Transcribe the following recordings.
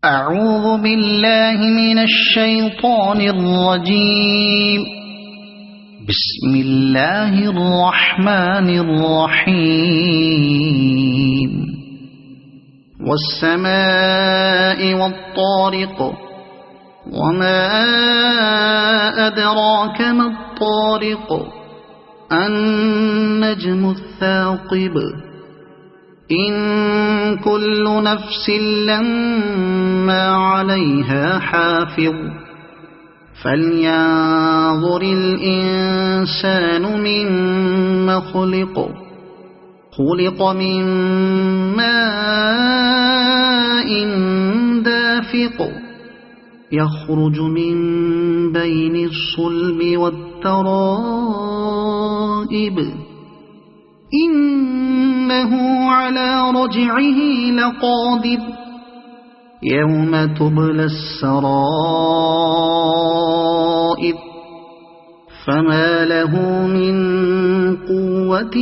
أعوذ بالله من الشيطان الرجيم. بسم الله الرحمن الرحيم. والسماء والطارق وما أدراك ما الطارق النجم الثاقب إن كل نفس لما عليها حافظ فلينظر الإنسان مما خلق من ماء دافق يخرج من بين الصلب والترائب إنه على رجعه لقادر يوم تبلى السرائر فما له من قوة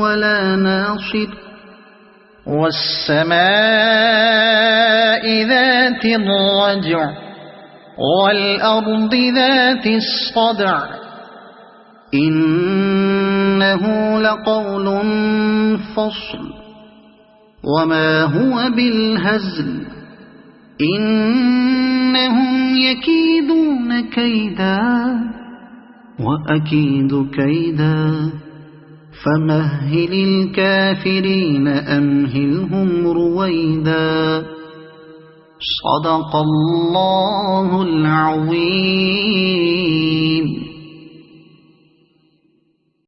ولا ناصر والسماء ذات الرجع والأرض ذات الصدع إنه لقول فصل وما هو بالهزل إنهم يكيدون كيدا وأكيد كيدا فمهل الكافرين أمهلهم رويدا صدق الله العظيم.